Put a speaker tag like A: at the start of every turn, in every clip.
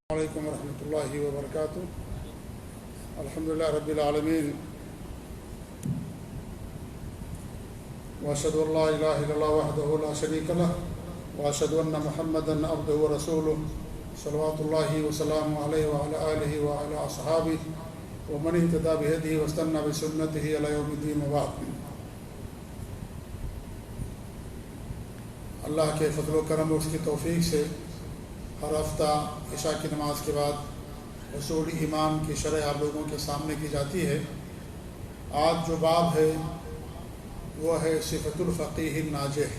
A: علیکم ورحمۃ اللہ وبرکاتہ۔ الحمدللہ رب العالمین، واشهد ان لا الہ الا اللہ وحدہ لا شریک لہ، واشهد ان محمدا عبدہ ورسولہ، صلوات اللہ وسلامہ علیہ وعلی آلہ وعلی اصحابہ ومن اہتدی بہدیہ واستنى بسنتہ الی یوم الدین، وبعد۔ اللہ کے فضل و کرم اور اس کی توفیق سے ہر ہفتہ عشاء کی نماز کے بعد اصول ایمان کی شرح آپ لوگوں کے سامنے کی جاتی ہے۔ آج جو باب ہے وہ ہے صفت الفقیہ الناجح،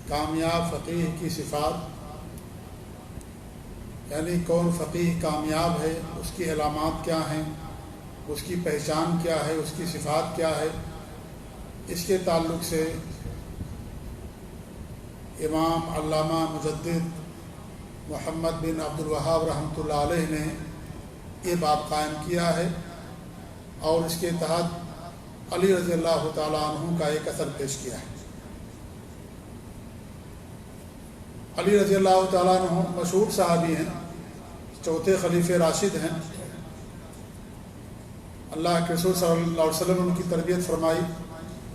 A: کامیاب فقیہ کی صفات، یعنی کون فقیہ کامیاب ہے، اس کی علامات کیا ہیں، اس کی پہچان کیا ہے، اس کی صفات کیا ہے۔ اس کے تعلق سے امام علامہ مجدد محمد بن عبد الوہاب رحمۃ اللہ علیہ نے یہ باب قائم کیا ہے، اور اس کے تحت علی رضی اللہ تعالیٰ عنہ کا ایک اثر پیش کیا ہے۔ علی رضی اللہ تعالیٰ عنہ مشہور صحابی ہیں، چوتھے خلیفہ راشد ہیں۔ اللہ کے رسول صلی اللہ علیہ وسلم نے ان کی تربیت فرمائی،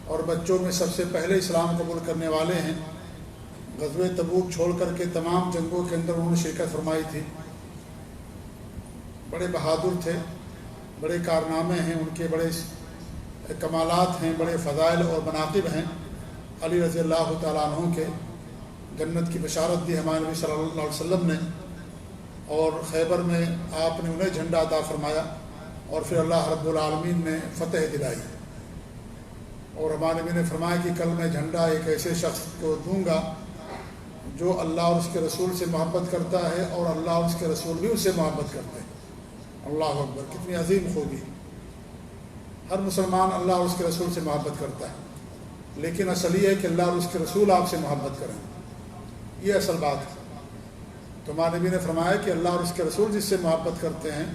A: اور بچوں میں سب سے پہلے اسلام قبول کرنے والے ہیں۔ غزوہ تبوک چھوڑ کر کے تمام جنگوں کے اندر انہوں نے شرکت فرمائی تھی۔ بڑے بہادر تھے، بڑے کارنامے ہیں ان کے، بڑے کمالات ہیں، بڑے فضائل اور مناقب ہیں علی رضی اللہ تعالیٰ عنہ کے۔ جنت کی بشارت دی ہمارے نبی صلی اللہ علیہ وسلم نے، اور خیبر میں آپ نے انہیں جھنڈا عطا فرمایا، اور پھر اللہ رب العالمین نے فتح دلائی، اور ہمارے نبی نے فرمایا کہ کل میں جھنڈا ایک ایسے شخص کو دوں گا جو اللہ اور اس کے رسول سے محبت کرتا ہے، اور اللہ اور اس کے رسول بھی اس سے محبت کرتے ہیں۔ اللہ اکبر، کتنی عظیم خوبی! ہر مسلمان اللہ اور اس کے رسول سے محبت کرتا ہے، لیکن اصل یہ ہے کہ اللہ اور اس کے رسول آپ سے محبت کریں، یہ اصل بات ہے۔ تو ہمارے نبی نے فرمایا کہ اللہ اور اس کے رسول جس سے محبت کرتے ہیں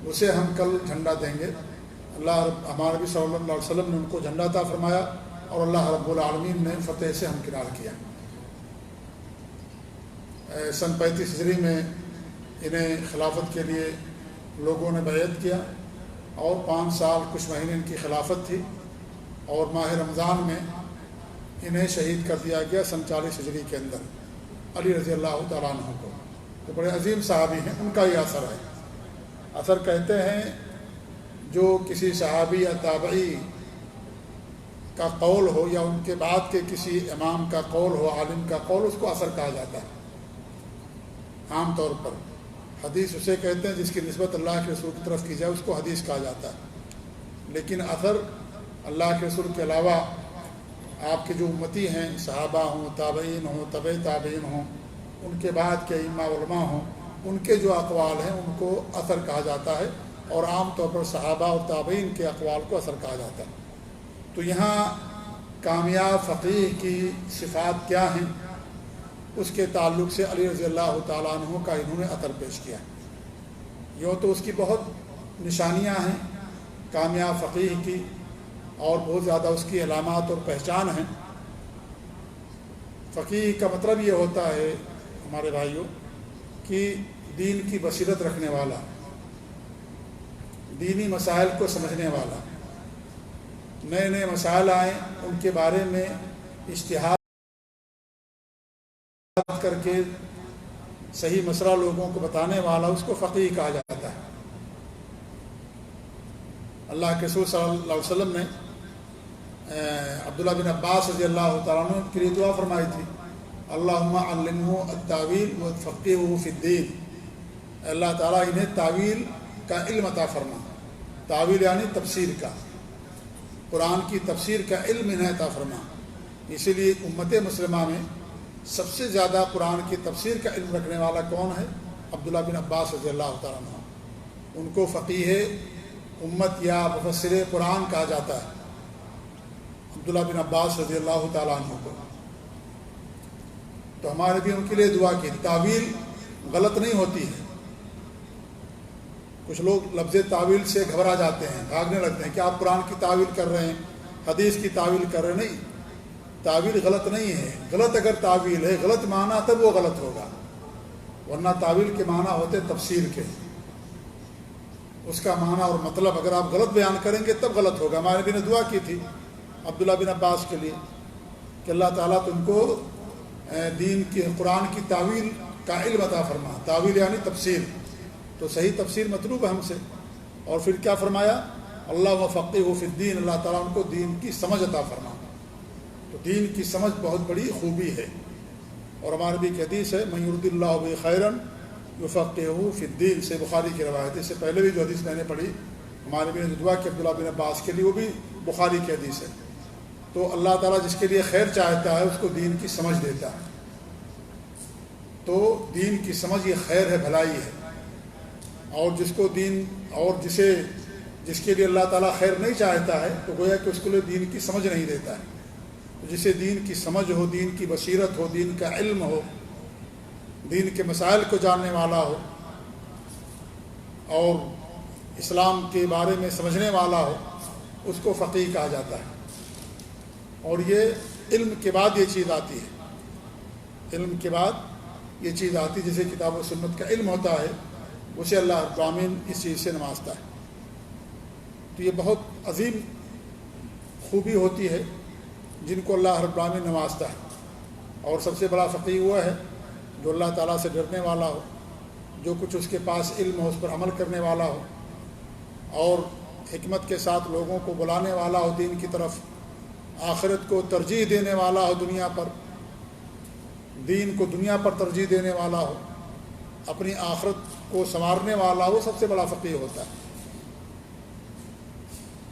A: اسے ہم کل جھنڈا دیں گے۔ ہمارے نبی صلی اللہ علیہ وسلم نے ان کو جھنڈا عطا فرمایا، اور اللہ رب العالمین نے فتح سے ہمکنار کیا۔ سن 35 ہجری میں انہیں خلافت کے لیے لوگوں نے بیعت کیا، اور 5 سال کچھ مہینے ان کی خلافت تھی، اور ماہ رمضان میں انہیں شہید کر دیا گیا سن 40 ہجری کے اندر، علی رضی اللہ تعالیٰ عنہ کو۔ تو بڑے عظیم صحابی ہیں، ان کا یہ اثر ہے۔ اثر کہتے ہیں جو کسی صحابی یا تابعی کا قول ہو، یا ان کے بعد کے کسی امام کا قول ہو، عالم کا قول، اس کو اثر کہا جاتا ہے۔ عام طور پر حدیث اسے کہتے ہیں جس کی نسبت اللہ کے رسول کی طرف کی جائے، اس کو حدیث کہا جاتا ہے۔ لیکن اثر اللہ کے رسول کے علاوہ آپ کے جو امتی ہیں، صحابہ ہوں، تابعین ہوں، تبع تابعین ہوں، ان کے بعد کے ائمہ علماء ہوں، ان کے جو اقوال ہیں ان کو اثر کہا جاتا ہے، اور عام طور پر صحابہ اور تابعین کے اقوال کو اثر کہا جاتا ہے۔ تو یہاں کامیاب فقیہ کی صفات کیا ہیں، اس کے تعلق سے علی رضی اللہ تعالیٰ عنہ کا انہوں نے اثر پیش کیا۔ یوں تو اس کی بہت نشانیاں ہیں کامیاب فقیہ کی، اور بہت زیادہ اس کی علامات اور پہچان ہیں۔ فقیہ کا مطلب یہ ہوتا ہے ہمارے بھائیوں کہ دین کی بصیرت رکھنے والا، دینی مسائل کو سمجھنے والا، نئے نئے مسائل آئیں ان کے بارے میں اجتہاد کر کے صحیح مسئلہ لوگوں کو بتانے والا، اس کو فقیہ کہا جاتا ہے۔ اللہ کے رسول صلی اللہ علیہ وسلم نے عبداللہ بن عباس رضی اللہ تعالیٰ عنہ کے لیے دعا فرمائی تھی، اللہم علمہ التاویل وفقہہ فی الدین۔ اللہ تعالیٰ انہیں تعویل کا علم عطا فرما، تعویل یعنی تفسیر کا، قرآن کی تفسیر کا علم انہیں عطا فرما۔ اسی لیے امت مسلمہ میں سب سے زیادہ قرآن کی تفسیر کا علم رکھنے والا کون ہے؟ عبداللہ بن عباس رضی اللہ تعالیٰ عنہ۔ ان کو فقیہ امت یا مفسر قرآن کہا جاتا ہے، عبداللہ بن عباس رضی اللہ تعالیٰ عنہ کو۔ تو ہمارے بھی ان کے لیے دعا کی۔ تعویل غلط نہیں ہوتی ہے۔ کچھ لوگ لفظ تعویل سے گھبرا جاتے ہیں، بھاگنے لگتے ہیں کہ آپ قرآن کی تعویل کر رہے ہیں، حدیث کی تعویل کر رہے ہیں۔ نہیں، تعویل غلط نہیں ہے۔ غلط اگر تعویل ہے، غلط معنی، تب وہ غلط ہوگا۔ ورنہ تعویل کے معنی ہوتے تفسیر کے، اس کا معنی اور مطلب اگر آپ غلط بیان کریں گے تب غلط ہوگا۔ ہمارے نبی نے دعا کی تھی عبداللہ بن عباس کے لیے کہ اللہ تعالیٰ تم کو دین کی قرآن کی تعویل کا علم عطا فرما، تعویل یعنی تفسیر، تو صحیح تفسیر مطلوب ہے ہم سے۔ اور پھر کیا فرمایا؟ اللہ فقیہ فی الدین، اللہ تعالیٰ ان کو دین کی سمجھ عطا فرما۔ تو دین کی سمجھ بہت بڑی خوبی ہے، اور ہمارے بھی ایک حدیث ہے من یرد اللہ بہ خیرا یفقہہ فی الدین، سے بخاری کی روایت ہے۔ اس سے پہلے بھی جو حدیث میں نے پڑھی ہمارے بھی نے دعا کی عبداللہ بن عباس کے لیے، وہ بھی بخاری کی حدیث ہے۔ تو اللہ تعالیٰ جس کے لیے خیر چاہتا ہے اس کو دین کی سمجھ دیتا ہے۔ تو دین کی سمجھ یہ خیر ہے، بھلائی ہے، اور جس کو دین اور جس کے لیے اللہ تعالیٰ خیر نہیں چاہتا ہے تو گویا کہ اس کے لیے دین کی سمجھ نہیں دیتا ہے۔ تو جسے دین کی سمجھ ہو، دین کی بصیرت ہو، دین کا علم ہو، دین کے مسائل کو جاننے والا ہو، اور اسلام کے بارے میں سمجھنے والا ہو، اس کو فقیہ کہا جاتا ہے۔ اور یہ علم کے بعد یہ چیز آتی ہے، علم کے بعد یہ چیز آتی ہے، جسے کتاب و سنت کا علم ہوتا ہے اسے اللہ رب العالمین اس چیز سے نوازتا ہے۔ تو یہ بہت عظیم خوبی ہوتی ہے جن کو اللہ رب العالمین نوازتا ہے۔ اور سب سے بڑا فقیہ ہوا ہے جو اللہ تعالیٰ سے ڈرنے والا ہو، جو کچھ اس کے پاس علم ہو اس پر عمل کرنے والا ہو، اور حکمت کے ساتھ لوگوں کو بلانے والا ہو دین کی طرف، آخرت کو ترجیح دینے والا ہو دنیا پر، دین کو دنیا پر ترجیح دینے والا ہو، اپنی آخرت کو سنوارنے والا ہو، سب سے بڑا فقیہ ہوتا ہے۔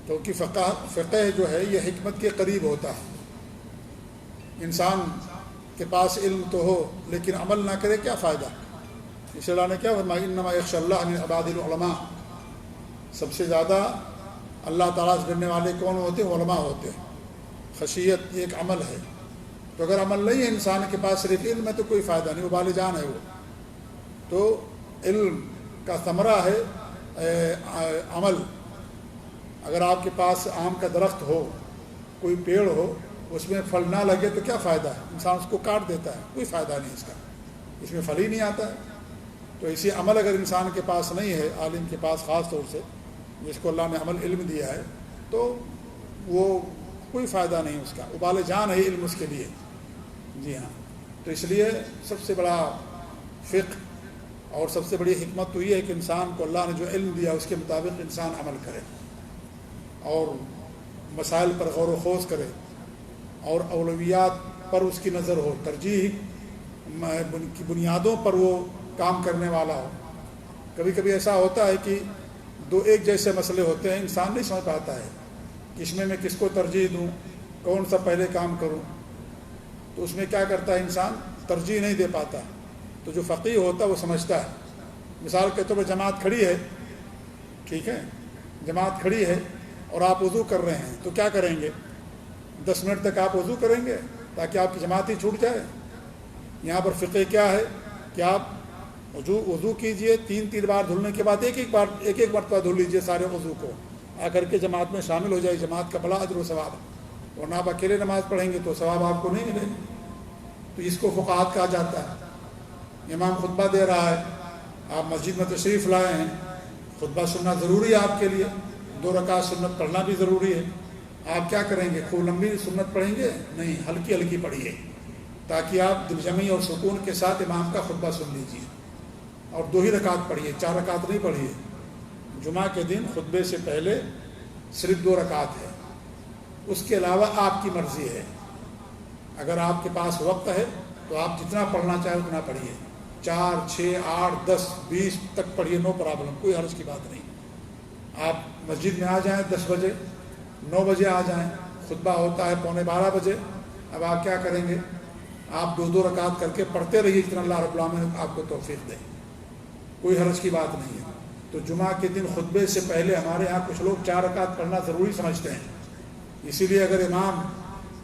A: کیونکہ فقہ جو ہے یہ حکمت کے قریب ہوتا ہے۔ انسان کے پاس علم تو ہو لیکن عمل نہ کرے کیا فائدہ؟ اس اللہ نے کیا فرمایا انما یخشی اللہ من عباد العلماء، سب سے زیادہ اللہ تعالیٰ سے ڈرنے والے کون ہوتے ہیں؟ علماء ہوتے ہیں۔ خشیت ایک عمل ہے، تو اگر عمل نہیں ہے انسان کے پاس، صرف علم ہے تو کوئی فائدہ نہیں، وہ بال جان ہے وہ۔ تو علم کا ثمرہ ہے عمل۔ اگر آپ کے پاس آم کا درخت ہو، کوئی پیڑ ہو، اس میں پھل نہ لگے تو کیا فائدہ ہے؟ انسان اس کو کاٹ دیتا ہے، کوئی فائدہ نہیں اس کا، اس میں پھل ہی نہیں آتا ہے۔ تو اسی عمل اگر انسان کے پاس نہیں ہے، عالم کے پاس خاص طور سے جس کو اللہ نے عمل علم دیا ہے، تو وہ کوئی فائدہ نہیں اس کا، ابال جان ہے علم اس کے لیے۔ جی ہاں، تو اس لیے سب سے بڑا فقہ اور سب سے بڑی حکمت تو یہ ہے کہ انسان کو اللہ نے جو علم دیا اس کے مطابق انسان عمل کرے، اور مسائل پر غور و خوض کرے، اور اولویات پر اس کی نظر ہو، ترجیح کی بنیادوں پر وہ کام کرنے والا ہو۔ کبھی کبھی ایسا ہوتا ہے کہ دو ایک جیسے مسئلے ہوتے ہیں، انسان نہیں سمجھ پاتا ہے کہ اس میں کس کو ترجیح دوں، کون سا پہلے کام کروں، تو اس میں کیا کرتا ہے انسان؟ ترجیح نہیں دے پاتا۔ تو جو فقیہ ہوتا ہے وہ سمجھتا ہے۔ مثال کے طور پر جماعت کھڑی ہے، ٹھیک ہے، جماعت کھڑی ہے اور آپ وضو کر رہے ہیں، تو کیا کریں گے؟ 10 منٹ تک آپ وضو کریں گے تاکہ آپ کی جماعت ہی چھوٹ جائے؟ یہاں پر فقہ کیا ہے کہ آپ وضو کیجئے، 3 بار دھلنے کے بعد ایک ایک مرتبہ دھل لیجئے سارے وضو کو، آ کر کے جماعت میں شامل ہو جائے، جماعت کا بڑا اجر و ثواب ہے۔ ورنہ آپ اکیلے نماز پڑھیں گے تو ثواب آپ کو نہیں ملے۔ تو اس کو فقاہت کہا جاتا ہے۔ امام خطبہ دے رہا ہے، آپ مسجد میں تشریف لائے ہیں، خطبہ سننا ضروری ہے آپ کے لیے، 2 رکعت سنت پڑھنا بھی ضروری ہے۔ آپ کیا کریں گے؟ خوب لمبی سنت پڑھیں گے؟ نہیں، ہلکی ہلکی پڑھیے تاکہ آپ دلجمی اور سکون کے ساتھ امام کا خطبہ سن لیجیے، اور 2 ہی رکعت پڑھیے، 4 رکعت نہیں پڑھیے۔ جمعہ کے دن خطبے سے پہلے صرف 2 رکعت ہے، اس کے علاوہ آپ کی مرضی ہے۔ اگر آپ کے پاس وقت ہے تو آپ جتنا پڑھنا چاہیں اتنا پڑھیے، 4 6 8 10 20 تک پڑھیے، نو پرابلم، کوئی حرج کی بات نہیں۔ آپ مسجد میں آ جائیں 10 بجے، 9 بجے آ جائیں، خطبہ ہوتا ہے 11:15 بجے۔ اب آپ کیا کریں گے؟ آپ 2 رکعت کر کے پڑھتے رہیے جتنا اللہ رب العالمین آپ کو توفیق دے، کوئی حرج کی بات نہیں ہے۔ تو جمعہ کے دن خطبے سے پہلے ہمارے ہاں کچھ لوگ 4 رکعت پڑھنا ضروری سمجھتے ہیں، اسی لیے اگر امام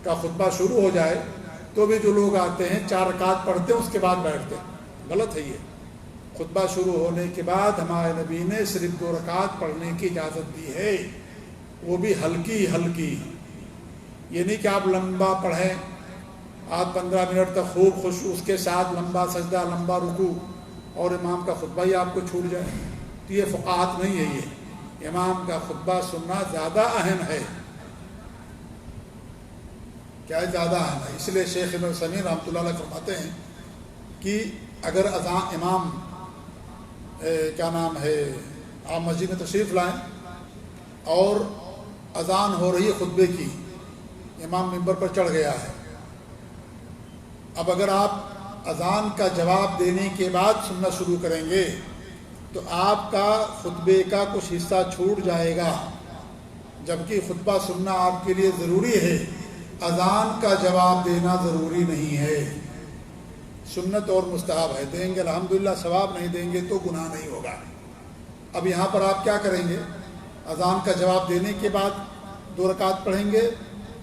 A: کا خطبہ شروع ہو جائے تو بھی جو لوگ آتے ہیں 4 رکعت پڑھتے ہیں، اس کے بعد بیٹھتے ہیں۔ غلط ہے یہ۔ خطبہ شروع ہونے کے بعد ہمارے نبی نے صرف 2 رکعت پڑھنے کی اجازت دی ہے، وہ بھی ہلکی ہلکی۔ یہ نہیں کہ آپ لمبا پڑھیں، آپ 15 منٹ تک خوب خوش اس کے ساتھ لمبا سجدہ، لمبا رکوع، اور امام کا خطبہ ہی آپ کو چھوٹ جائے، تو یہ فقاہت نہیں ہے، یہ امام کا خطبہ سننا زیادہ اہم ہے۔ کیا زیادہ اہم ہے؟ اس لیے شیخ ابن عثیمین رحمۃ اللہ علیہ فرماتے ہیں کہ اگر اذان امام آپ مسجد میں تشریف لائیں اور اذان ہو رہی ہے خطبے کی، امام ممبر پر چڑھ گیا ہے، اب اگر آپ اذان کا جواب دینے کے بعد سننا شروع کریں گے تو آپ کا خطبے کا کچھ حصہ چھوٹ جائے گا، جبکہ خطبہ سننا آپ کے لیے ضروری ہے، اذان کا جواب دینا ضروری نہیں ہے، سنت اور مستحب ہے، دیں گے الحمدللہ، ثواب نہیں دیں گے تو گناہ نہیں ہوگا۔ اب یہاں پر آپ کیا کریں گے؟ اذان کا جواب دینے کے بعد 2 رکعت پڑھیں گے،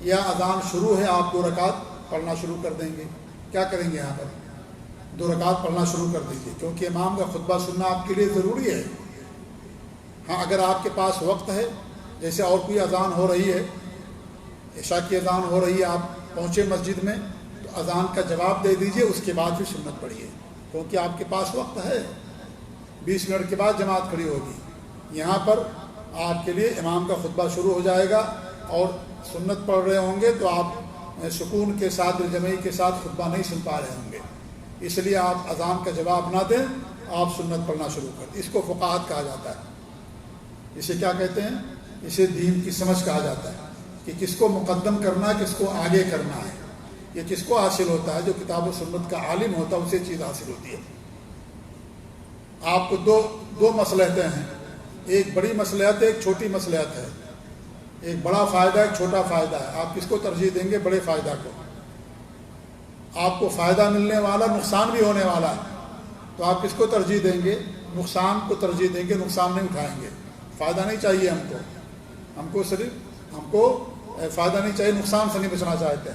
A: یا اذان شروع ہے آپ 2 رکعت پڑھنا شروع کر دیں گے؟ کیا کریں گے؟ یہاں پر 2 رکعت پڑھنا شروع کر دیجیے، کیونکہ امام کا خطبہ سننا آپ کے لیے ضروری ہے۔ ہاں اگر آپ کے پاس وقت ہے، جیسے اور کوئی اذان ہو رہی ہے، عشاء کی اذان ہو رہی ہے، آپ پہنچے مسجد میں تو اذان کا جواب دے دیجئے، اس کے بعد پھر سنت پڑھیے، کیونکہ آپ کے پاس وقت ہے، 20 منٹ کے بعد جماعت کھڑی ہوگی۔ یہاں پر آپ کے لیے امام کا خطبہ شروع ہو جائے گا اور سنت پڑھ رہے ہوں گے تو آپ سکون کے ساتھ، جمعی کے ساتھ خطبہ نہیں سن پا رہے ہوں گے، اس لیے آپ اذان کا جواب نہ دیں، آپ سنت پڑھنا شروع کر دیں۔ اس کو فقاہت کہا جاتا ہے۔ اسے کیا کہتے ہیں؟ اسے دین کی سمجھ کہا جاتا ہے کہ کس کو مقدم کرنا ہے، کس کو آگے کرنا ہے۔ یہ کس کو حاصل ہوتا ہے؟ جو کتاب و سنت کا عالم ہوتا ہے، اسے چیز حاصل ہوتی ہے۔ آپ کو دو مصلحتیں ہیں، ایک بڑی مصلحت ہے، ایک چھوٹی مصلحت ہے، ایک بڑا فائدہ، ایک چھوٹا فائدہ ہے۔ آپ کس کو ترجیح دیں گے؟ بڑے فائدہ کو۔ آپ کو فائدہ ملنے والا، نقصان بھی ہونے والا ہے، تو آپ کس کو ترجیح دیں گے؟ نقصان کو ترجیح دیں گے، نقصان نہیں اٹھائیں گے۔ فائدہ نہیں چاہیے ہم کو صرف فائدہ نہیں چاہیے، نقصان سے نہیں بچنا چاہتے۔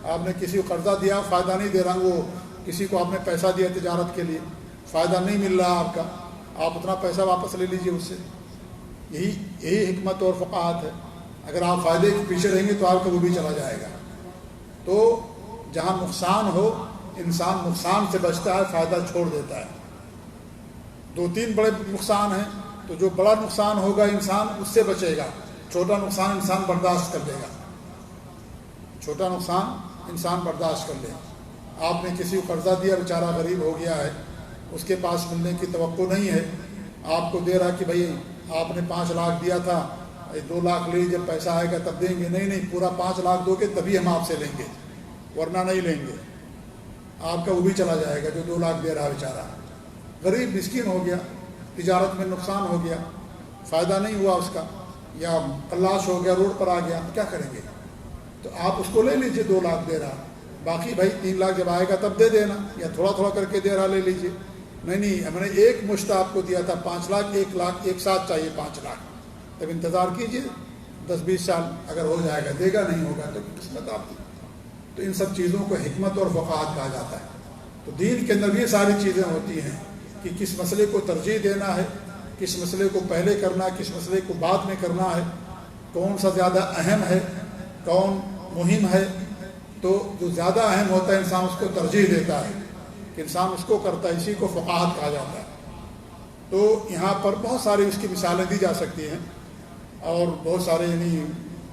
A: آپ نے کسی کو قرضہ دیا، فائدہ نہیں دے رہا، وہ کسی کو آپ نے پیسہ دیا تجارت کے لیے، فائدہ نہیں مل رہا آپ کا، آپ اتنا پیسہ واپس لے لیجئے اس سے۔ یہی حکمت اور فقاہت ہے۔ اگر آپ فائدے کے پیچھے رہیں گے تو آپ کا وہ بھی چلا جائے گا۔ تو جہاں نقصان ہو، انسان نقصان سے بچتا ہے، فائدہ چھوڑ دیتا ہے۔ 2-3 بڑے نقصان ہیں، تو جو بڑا نقصان ہوگا انسان اس سے بچے گا، چھوٹا نقصان انسان برداشت کر لے گا، چھوٹا نقصان انسان برداشت کر لے گا۔ آپ نے کسی کو قرضہ دیا، بیچارہ غریب ہو گیا ہے، اس کے پاس ملنے کی توقع نہیں ہے، آپ کو دے رہا کہ بھائی آپ نے 5 لاکھ دیا تھا، 2 لاکھ لے، جب پیسہ آئے گا تب دیں گے۔ نہیں، پورا 5 لاکھ دو گے تبھی ہم آپ سے لیں گے، ورنہ نہیں لیں گے۔ آپ کا وہ بھی چلا جائے گا جو 2 لاکھ دے رہا بیچارہ، غریب مسکین ہو گیا، تجارت میں نقصان ہو گیا، فائدہ نہیں ہوا اس کا، یا کلاش ہو گیا، روڈ پر آ گیا، کیا کریں گے؟ تو آپ اس کو لے لیجئے، 2 لاکھ دے رہا، باقی بھائی 3 لاکھ جب آئے گا تب دے دینا، یا تھوڑا تھوڑا کر کے دے رہا لے لیجئے۔ نہیں، ہم نے ایک مشت آپ کو دیا تھا 5 لاکھ، 1 لاکھ ایک ساتھ چاہیے 5 لاکھ، تب انتظار کیجئے 10-20 سال، اگر ہو جائے گا دے گا، نہیں ہوگا تو قسمت آپ کی۔ تو ان سب چیزوں کو حکمت اور فقاہت کہا جاتا ہے۔ تو دین کے اندر یہ ساری چیزیں ہوتی ہیں کہ کس مسئلے کو ترجیح دینا ہے، کس مسئلے کو پہلے کرنا ہے، کس مسئلے کو بعد میں کرنا ہے، کون سا زیادہ اہم ہے، کون مہم ہے۔ تو جو زیادہ اہم ہوتا ہے انسان اس کو ترجیح دیتا ہے کہ انسان اس کو کرتا ہے، اسی کو فقاہت کہا جاتا ہے۔ تو یہاں پر بہت ساری اس کی مثالیں دی جا سکتی ہیں، اور بہت سارے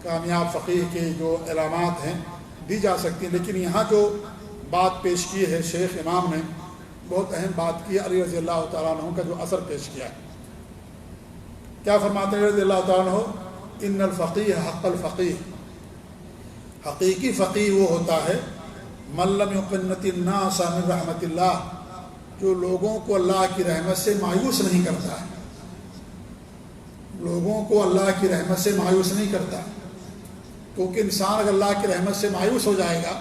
A: کامیاب فقیہ کے جو علامات ہیں دی جا سکتی ہیں، لیکن یہاں جو بات پیش کی ہے شیخ امام نے، بہت اہم بات کی، علی رضی اللہ تعالیٰ عنہ کا جو اثر پیش کیا ہے۔ کیا فرماتے ہیں رضی اللہ تعالیٰ عنہ؟ ان الفقیہ حق الفقیہ، حقیقی فقیہ وہ ہوتا ہے من لم یقنط الناس من رحمت اللہ، جو لوگوں کو اللہ کی رحمت سے مایوس نہیں کرتا ہے، لوگوں کو اللہ کی رحمت سے مایوس نہیں کرتا، کیونکہ انسان اگر اللہ کی رحمت سے مایوس ہو جائے گا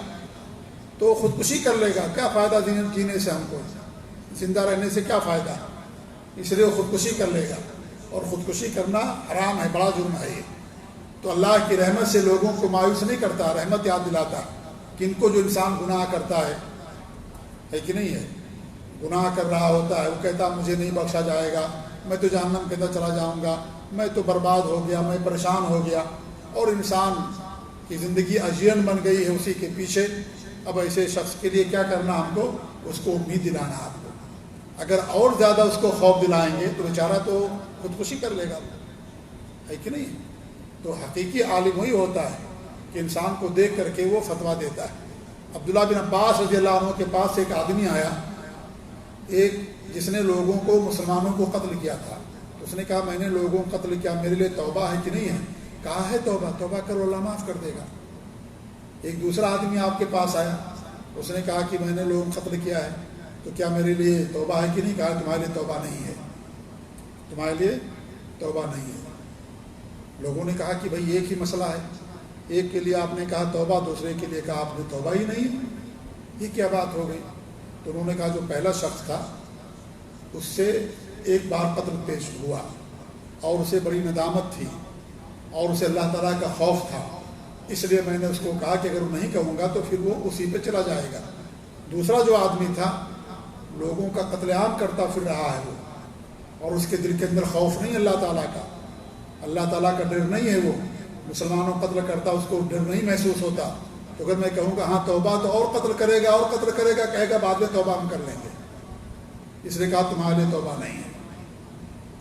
A: تو خودکشی کر لے گا۔ کیا فائدہ جینے سے، ہم کو زندہ رہنے سے کیا فائدہ؟ اس لیے وہ خودکشی کر لے گا، اور خودکشی کرنا حرام ہے، بڑا جرم ہے یہ۔ تو اللہ کی رحمت سے لوگوں کو مایوس نہیں کرتا، رحمت یاد دلاتا کہ ان کو جو انسان گناہ کرتا ہے کہ نہیں ہے، گناہ کر رہا ہوتا ہے، وہ کہتا مجھے نہیں بخشا جائے گا، میں تو جہنم کے اندر چلا جاؤں گا، میں تو برباد ہو گیا، میں پریشان ہو گیا، اور انسان کی زندگی اجین بن گئی ہے اسی کے پیچھے۔ اب ایسے شخص کے لیے کیا کرنا ہم کو؟ اس کو امید دلانا، آپ کو اگر اور زیادہ اس کو خوف دلائیں گے تو بیچارہ تو خودکشی کر لے گا، ہے کہ نہیں؟ تو حقیقی عالم وہی ہوتا ہے کہ انسان کو دیکھ کر کے وہ فتویٰ دیتا ہے۔ عبداللہ بن عباس رضی اللہ عنہ کے پاس ایک آدمی آیا، ایک جس نے لوگوں کو، مسلمانوں کو قتل کیا تھا۔ اس نے کہا میں نے لوگوں کو قتل کیا، میرے لیے توبہ ہے کہ نہیں ہے؟ کہا ہے توبہ، توبہ کرو اللہ معاف کر دے گا۔ ایک دوسرا آدمی آپ کے پاس آیا، اس نے کہا کہ میں نے لوگوں کو قتل کیا ہے تو کیا میرے لیے توبہ ہے کہ نہیں؟ کہا تمہارے لیے توبہ نہیں ہے، تمہارے لیے توبہ نہیں ہے۔ لوگوں نے کہا کہ بھئی ایک ہی مسئلہ ہے، ایک کے لیے آپ نے کہا توبہ، دوسرے کے لیے کہا آپ نے توبہ ہی نہیں ہے، یہ کیا بات ہو گئی؟ تو انہوں نے کہا جو پہلا شخص تھا اس سے ایک بار قتل پیش ہوا اور اسے بڑی ندامت تھی اور اسے اللہ تعالیٰ کا خوف تھا، اس لیے میں نے اس کو کہا کہ اگر وہ نہیں کہوں گا تو پھر وہ اسی پہ چلا جائے گا۔ دوسرا جو آدمی تھا لوگوں کا قتل عام کرتا پھر رہا ہے وہ، اور اس کے دل کے اندر خوف نہیں اللہ تعالیٰ کا، اللہ تعالیٰ کا ڈر نہیں ہے، وہ مسلمانوں قتل کرتا اس کو ڈر نہیں محسوس ہوتا، تو اگر میں کہوں گا ہاں توبہ تو اور قتل کرے گا، اور قتل کرے گا، کہے گا بعد میں توبہ ہم کر لیں گے۔ اس نے کہا تمہارے لیے توبہ نہیں ہے،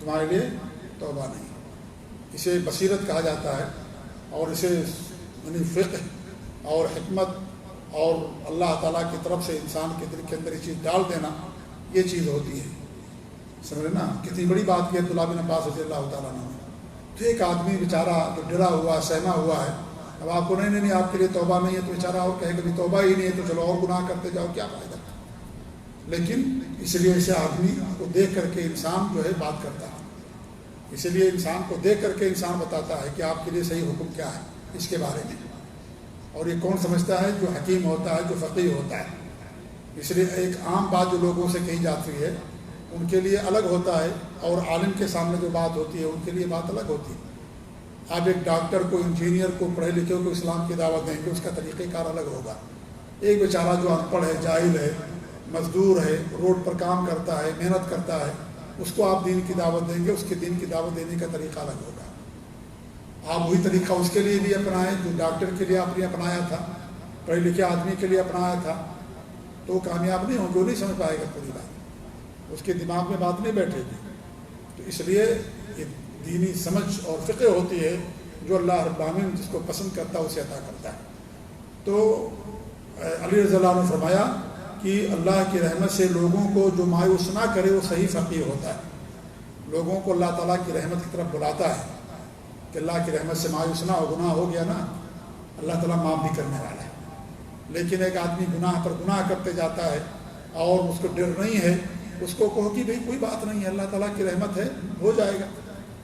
A: تمہارے لیے توبہ نہیں ہے۔ اسے بصیرت کہا جاتا ہے، اور اسے یعنی فقہ اور حکمت اور اللہ تعالیٰ کی طرف سے انسان کے دل کے اندر یہ چیز ڈال دینا، یہ چیز ہوتی ہے، سمجھے نا؟ کتنی بڑی بات کی عبداللہ بن عباس رضی اللہ تعالیٰ عنہ۔ تو ایک آدمی بیچارہ جو ڈرا ہوا، سہما ہوا ہے، اب آپ کو نہیں آپ کے لیے توبہ نہیں ہے تو بیچارہ اور کہے کہ توبہ ہی نہیں ہے تو چلو اور گناہ کرتے جاؤ، کیا فائدہ؟ لیکن اس لیے اسے آدمی کو دیکھ کر کے انسان جو ہے بات کرتا ہے، اسی لیے انسان کو دیکھ کر کے انسان بتاتا ہے کہ آپ کے لیے صحیح حکم کیا ہے اس کے بارے میں، اور یہ کون سمجھتا ہے؟ جو حکیم ہوتا ہے، جو فقیہ ہوتا ہے۔ اس لیے ایک عام بات جو لوگوں سے کہی جاتی ہے ان کے لیے الگ ہوتا ہے، اور عالم کے سامنے جو بات ہوتی ہے ان کے لیے بات الگ ہوتی ہے۔ آپ ایک ڈاکٹر کو، انجینئر کو، پڑھے لکھے کو اسلام کی دعوت دیں گے، اس کا طریقہ کار الگ ہوگا۔ ایک بیچارہ جو ان پڑھ ہے، جاہل ہے، مزدور ہے، روڈ پر کام کرتا ہے، محنت کرتا ہے، اس کو آپ دین کی دعوت دیں گے، اس کے دین کی دعوت دینے کا طریقہ الگ ہوگا۔ آپ وہی طریقہ اس کے لیے بھی اپنائیں جو ڈاکٹر کے لیے آپ نے اپنایا تھا، پڑھے لکھے آدمی کے لیے اپنایا تھا، تو وہ کامیاب نہیں ہوں گے، وہ نہیں سمجھ پائے گا پوری بات، اس کے دماغ میں بات نہیں بیٹھے گی۔ تو اس لیے یہ دینی سمجھ اور فقہ ہوتی ہے جو اللہ رب العالمین جس کو پسند کرتا ہے اسے عطا کرتا ہے۔ تو علی رضی اللہ عنہ نے فرمایا کہ اللہ کی رحمت سے لوگوں کو جو مایوس نہ کرے وہ صحیح فقیہ ہوتا ہے۔ لوگوں کو اللہ تعالیٰ کی رحمت کی طرف بلاتا ہے کہ اللہ کی رحمت سے مایوس نہ ہو، گناہ ہو گیا نا اللہ تعالیٰ معاف بھی کرنے والا ہے۔ لیکن ایک آدمی گناہ پر گناہ کرتے جاتا ہے اور اس کو ڈر نہیں ہے، اس کو کہو کہ بھئی کوئی بات نہیں ہے، اللہ تعالیٰ کی رحمت ہے، ہو جائے گا،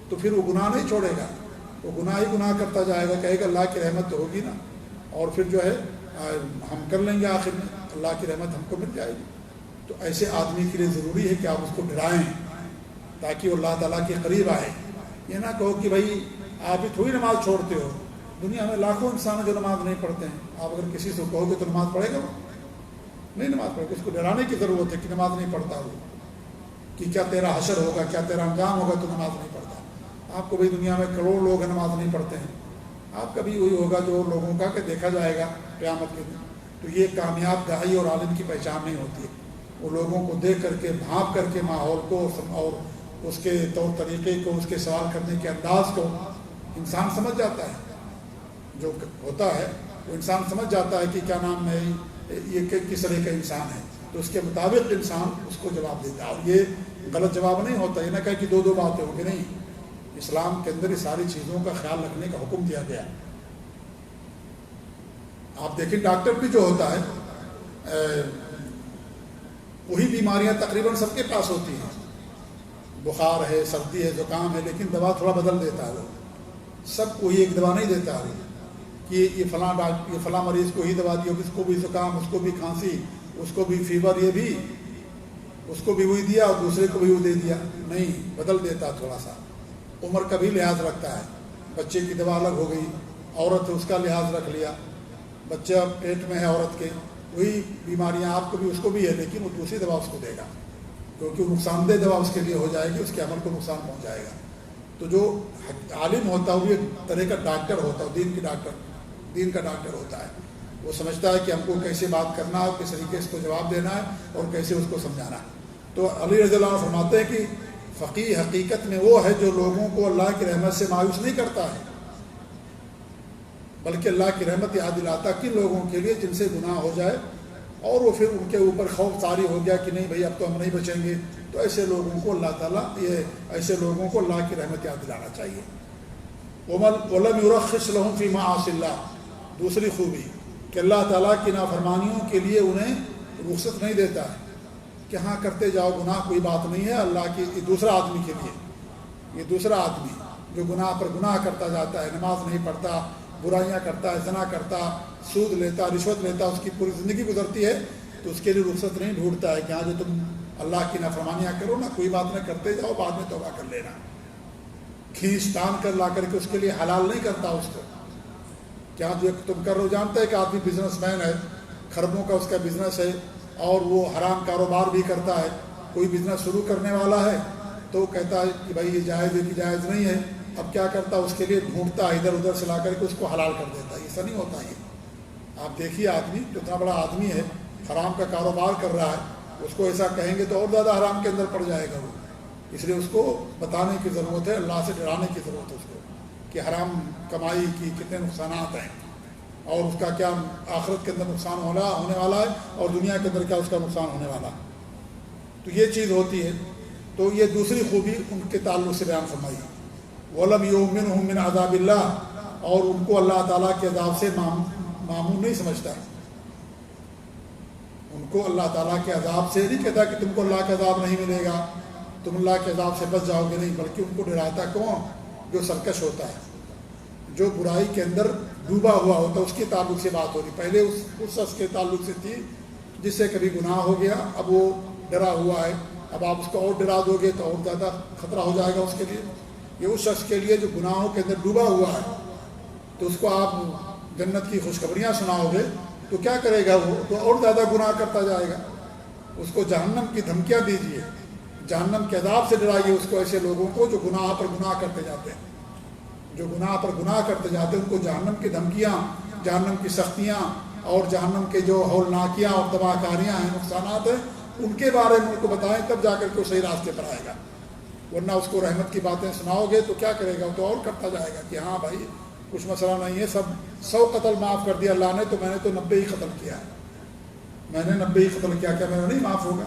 A: تو پھر وہ گناہ نہیں چھوڑے گا، وہ گناہ ہی گناہ کرتا جائے گا، کہے گا اللہ کی رحمت تو ہوگی نا، اور پھر جو ہے ہم کر لیں گے، آخر میں اللہ کی رحمت ہم کو مل جائے گی۔ تو ایسے آدمی کے لیے ضروری ہے کہ آپ اس کو ڈرائیں تاکہ وہ اللہ تعالیٰ کے قریب آئے۔ یہ نہ کہو کہ بھائی آپ ہی تھوڑی نماز چھوڑتے ہو، دنیا میں لاکھوں انسان جو نماز نہیں پڑھتے ہیں، آپ اگر کسی سے کہو گے تو نماز پڑھے گا؟ وہ نہیں نماز پڑھے گا۔ اس کو ڈرانے کی ضرورت ہے کہ نماز نہیں پڑھتا وہ، کہ کیا تیرا حشر ہوگا، کیا تیرا انجام ہوگا تو نماز نہیں پڑھتا۔ آپ کو بھائی دنیا میں کروڑ لوگ ہیں نماز نہیں پڑھتے ہیں، آپ کا بھی وہی ہوگا جو لوگوں کا کہ دیکھا جائے گا قیامت کے دن۔ تو یہ کامیاب داعی اور عالم کی پہچان نہیں ہوتی ہے، وہ لوگوں کو دیکھ کر کے، بھانپ کر کے ماحول کو اور اس کے طور طریقے کو، اس کے سوال کرنے کے انداز کو انسان سمجھ جاتا ہے، جو ہوتا ہے وہ انسان سمجھ جاتا ہے کہ کیا نام ہے یہ کس طرح کا انسان ہے، تو اس کے مطابق انسان اس کو جواب دیتا ہے۔ اور یہ غلط جواب نہیں ہوتا، یہ نہ کہے کہ دو باتیں ہوں گی، نہیں، اسلام کے اندر یہ ساری چیزوں کا خیال رکھنے کا حکم دیا گیا ہے۔ آپ دیکھیں ڈاکٹر بھی جو ہوتا ہے وہی بیماریاں تقریباً سب کے پاس ہوتی ہیں، بخار ہے، سردی ہے، زکام ہے، لیکن دوا تھوڑا بدل دیتا ہے، وہ سب کو ہی ایک دوا نہیں دیتا ہے کہ یہ فلاں مریض کو ہی دوا دی، اس کو بھی زکام، اس کو بھی کھانسی، اس کو بھی فیور، یہ بھی اس کو بھی وہی دیا اور دوسرے کو بھی وہ دے دیا، نہیں، بدل دیتا تھوڑا سا، عمر کا بھی لحاظ رکھتا ہے، بچے کی دوا الگ ہو گئی، عورت ہے اس کا لحاظ رکھ لیا، بچہ پیٹ میں ہے عورت کے، وہی بیماریاں آپ کو بھی اس کو بھی ہے، لیکن وہ دوسری دوا اس کو دے گا کیونکہ وہ نقصان دہ دوا اس کے لیے ہو جائے گی، اس کے عمل کو نقصان پہنچ جائے گا۔ تو جو عالم ہوتا ہے وہ ایک طرح کا ڈاکٹر ہوتا ہے، دین کا ڈاکٹر ہوتا ہے، وہ سمجھتا ہے کہ ہم کو کیسے بات کرنا ہے اور کس طریقے سے اس کو جواب دینا ہے اور کیسے اس کو سمجھانا ہے۔ تو علی رضی اللہ عنہ فرماتے ہیں کہ فقیہ حقیقت میں وہ ہے جو لوگوں کو اللہ کی رحمت سے مایوس نہیں کرتا ہے، بلکہ اللہ کی رحمت یاد دلاتا کن لوگوں کے لیے جن سے گناہ ہو جائے اور وہ پھر ان کے اوپر خوف طاری ہو گیا کہ نہیں بھائی اب تو ہم نہیں بچیں گے، تو ایسے لوگوں کو اللہ تعالیٰ ایسے لوگوں کو اللہ کی رحمت یاد دلانا چاہیے۔ وَلَمْ يُرَخِّصْ لَهُمْ فِي مَعَاصِ اللَّهِ، دوسری خوبی کہ اللہ تعالیٰ کی نافرمانیوں کے لیے انہیں رخصت نہیں دیتا ہے کہ ہاں کرتے جاؤ گناہ، کوئی بات نہیں ہے اللہ کی۔ دوسرا آدمی کے لیے، یہ دوسرا آدمی جو گناہ پر گناہ کرتا جاتا ہے، نماز نہیں پڑھتا، برائیاں کرتا ہے، زنا کرتا، سود لیتا، رشوت لیتا، اس کی پوری زندگی گزرتی ہے، تو اس کے لیے رخصت نہیں ڈھونڈتا ہے کہ ہاں جو تم اللہ کی نافرمانیاں کرو نا، کوئی بات نہیں، کرتے جاؤ، بعد میں توبہ کر لینا۔ کھینچ تان کر لا کر کے اس کے لیے حلال نہیں کرتا اس کو، کیا جو تم کر رہو، جانتا ہے کہ آدمی بزنس مین ہے، خربوں کا اس کا بزنس ہے اور وہ حرام کاروبار بھی کرتا ہے، کوئی بزنس شروع کرنے والا ہے تو کہتا ہے کہ بھائی یہ جائز ہے کہ جائز نہیں ہے، اب کیا کرتا ہے اس کے لیے ڈھونڈتا ہے، ادھر ادھر سے لا کر کے اس کو حلال کر دیتا ہے۔ ایسا نہیں ہوتا یہ، آپ دیکھیے آدمی جو اتنا بڑا آدمی ہے، حرام کا کاروبار کر رہا ہے، اس کو ایسا کہیں گے تو اور زیادہ حرام کے اندر پڑ جائے گا وہ، اس لیے اس کو بتانے کی ضرورت ہے، اللہ سے ڈرانے کی ضرورت ہے اس کو کہ حرام کمائی کی کتنے نقصانات ہیں اور اس کا کیا آخرت کے اندر نقصان ہونے والا ہے اور دنیا کے اندر کیا اس کا نقصان ہونے والا ہے۔ تو یہ چیز ہوتی ہے۔ تو یہ دوسری خوبی ان کے تعلق سے بیان فرمائی، وَلَمْ يُؤْمِنْهُمْ مِنْ عَذَابِ اللَّهِ، اور ان کو اللہ تعالیٰ کے عذاب سے معمون نہیں سمجھتا ہے، ان کو اللہ تعالیٰ کے عذاب سے نہیں کہتا کہ تم کو اللہ کا عذاب نہیں ملے گا، تم اللہ کے عذاب سے بچ جاؤ گے، نہیں، بلکہ ان کو ڈراتا کون؟ جو سرکش ہوتا ہے، جو برائی کے اندر ڈوبا ہوا ہوتا ہے، اس کے تعلق سے بات ہو رہی۔ پہلے اس شخص کے تعلق سے تھی جس سے کبھی گناہ ہو گیا، اب وہ ڈرا ہوا ہے، اب آپ اس کو اور ڈرا دو گے تو اور زیادہ خطرہ ہو جائے گا اس کے لیے۔ یہ اس شخص کے لیے جو گناہوں کے اندر ڈوبا ہوا ہے، تو اس کو آپ جنت کی خوشخبریاں سناؤ گے تو کیا کرے گا وہ؟ تو اور زیادہ گناہ کرتا جائے گا۔ اس کو جہنم کی دھمکیاں دیجیے، جہنم کے عذاب سے ڈرائیے اس کو، ایسے لوگوں کو جو گناہ پر گناہ کرتے جاتے ہیں، جو گناہ پر گناہ کرتے جاتے ہیں، ان کو جہنم کی دھمکیاں، جہنم کی سختیاں اور جہنم کے جو ہولناکیاں اور تباہ کاریاں ہیں، نقصانات ہیں، ان کے بارے میں ان کو بتائیں، تب جا کر کے وہ صحیح راستے پر آئے گا۔ ورنہ اس کو رحمت کی باتیں سناؤ گے تو کیا کرے گا؟ تو اور کرتا جائے گا کہ ہاں بھائی کچھ مسئلہ نہیں ہے، سب 100 قتل معاف کر دیا اللہ نے، تو میں نے تو 90 ہی قتل کیا ہے، میں نے 90 ہی قتل کیا، کیا میرا نہیں معاف ہوگا؟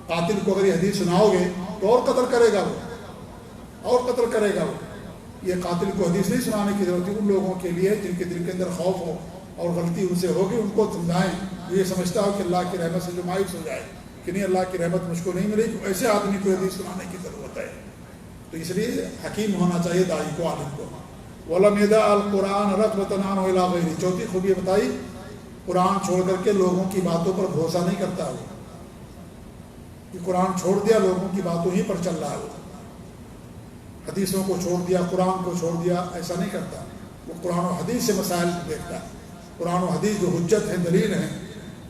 A: قاتل کو اگر یہ حدیث سناؤ گے تو اور قتل کرے گا وہ، اور قتل کرے گا وہ۔ یہ قاتل کو حدیث نہیں سنانے کی ضرورت ہے، ان لوگوں کے لیے جن کے دل کے اندر خوف ہو اور غلطی ان سے ہوگی، ان کو سمجھائیں، جو یہ سمجھتا ہو کہ اللہ کی رحمت سے جو مایوس ہو جائے کہ نہیں اللہ کی رحمت مجھ کو نہیں ملے گی، ایسے آدمی کو حدیث سنانے کی ضرورت ہے۔ تو اس لیے حکیم ہونا چاہیے داعی کو، عالم کو۔ وَلَمْ يَدَعْ الْقُرْآنَ رَغْبَةً عَنْهُ إِلَىٰ غَيْرِهِ، چوتھی خوبی بتائی، قرآن چھوڑ کر کے لوگوں کی باتوں پر بھروسہ نہیں کرتا وہ، کہ قرآن چھوڑ دیا، لوگوں کی باتوں ہی پر چل رہا ہے وہ، حدیثوں کو چھوڑ دیا، قرآن کو چھوڑ دیا، ایسا نہیں کرتا وہ۔ قرآن و حدیث سے مسائل دیکھتا ہے، قرآن و حدیث جو حجت ہیں، دلیل ہیں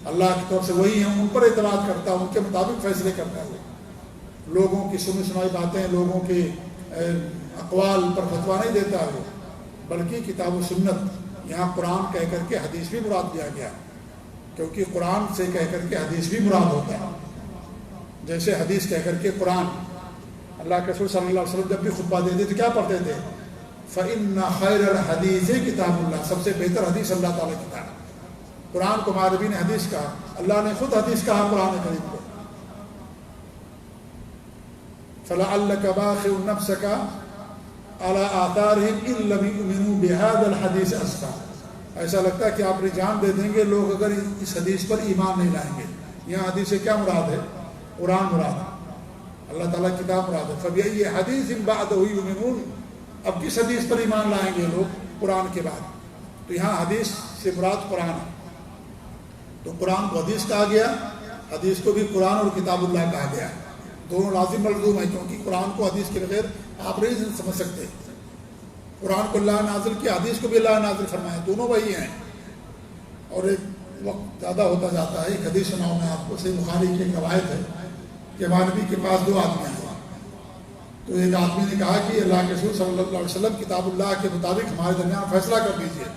A: اللہ کی طرف سے، وہی ہیں، ان پر اعتماد کرتا ہے، ان کے مطابق فیصلے کرتا ہے وہ۔ لوگوں کی سنی سنائی باتیں، لوگوں کے اقوال پر فتویٰ نہیں دیتا ہے وہ، بلکہ کتاب و سنت، یہاں قرآن کہہ کر کے حدیث بھی مراد دیا گیا، کیونکہ قرآن سے کہہ کر کے حدیث بھی مراد ہوتا ہے۔ جیسے حدیث کہہ کر کے قرآن، اللہ کے رسول صلی اللہ علیہ وسلم جب بھی خطبہ دیتے تو کیا پڑھتے تھے؟ فَإِنَّ خَيْرَ الْحَدِيثِ کتاب اللہ، سب سے بہتر حدیث اللہ تعالیٰ کی کتاب۔ قرآن کو مغربی نے حدیث کہا، اللہ نے خود حدیث کہا قرآن کریم کو، فَلَعَلَّكَ بَاخِعٌ نَفْسَكَ عَلَىٰ آثَارِهِمْ إِن لَّمْ يُؤْمِنُوا بِهَٰذَا الْحَدِيثِ أَسْفًا۔ ایسا لگتا ہے کہ آپ اپنی جان دے دیں گے لوگ اگر اس حدیث پر ایمان نہیں لائیں گے۔ یہاں حدیث سے کیا مراد ہے؟ قرآن مراد ہے، اللہ تعالیٰ کی کتاب مراد ہے۔ فَبِأَيِّ حَدِيثٍ بَعْدَهُ يُؤْمِنُونَ، اب کس حدیث پر ایمان لائیں گے لوگ قرآن کے بعد؟ تو یہاں حدیث سے مراد قرآن ہے، تو قرآن کو حدیث کہا گیا، حدیث کو بھی قرآن اور کتاب اللہ کہا گیا، دونوں لازم ملزوم ہیں، کیونکہ قرآن کو حدیث کے بغیر آپ نہیں سمجھ سکتے۔ قرآن کو اللہ نازل کیا، حدیث کو بھی اللہ نازل فرمایا، دونوں وہی ہیں۔ اور ایک وقت زیادہ ہوتا جاتا ہے، ایک حدیث سناؤں میں آپ کو، صحیح بخاری کی ایک روایت ہے کہ ہمارے نبی کے پاس 2 آدمی آئے، تو ایک آدمی نے کہا کہ اللہ کے رسول صلی اللہ علیہ وسلم کتاب اللہ کے مطابق ہمارے درمیان فیصلہ کر دیجیے۔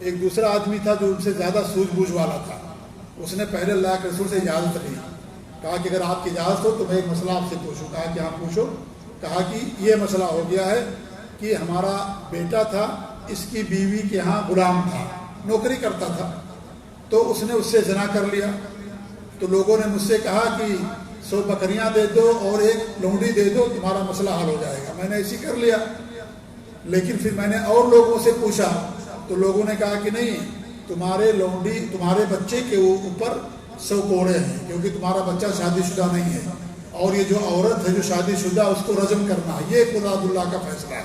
A: ایک دوسرا آدمی تھا جو ان سے زیادہ سوجھ بوجھ والا تھا، اس نے پہلے اللہ کے رسول سے اجازت لی کہا کہ اگر آپ کی اجازت ہو تو میں ایک مسئلہ آپ سے پوچھوں. کہا کہ ہاں پوچھو. کہا کہ یہ مسئلہ ہو گیا ہے کہ ہمارا بیٹا تھا, اس کی بیوی کے ہاں غلام تھا, نوکری کرتا تھا, تو اس نے اس سے زنا کر لیا. تو لوگوں نے مجھ سے کہا کہ 100 بکریاں دے دو اور ایک لونڈی دے دو, تمہارا مسئلہ حل ہو جائے گا. میں نے ایسی کر لیا. لیکن پھر میں نے اور لوگوں سے پوچھا تو لوگوں نے کہا کہ نہیں, تمہارے بچے کے اوپر 100 کوڑے ہیں, کیونکہ تمہارا بچہ شادی شدہ نہیں ہے, اور یہ جو عورت ہے جو شادی شدہ اس کو رجم کرنا, یہ قرآن اللہ کا فیصلہ ہے,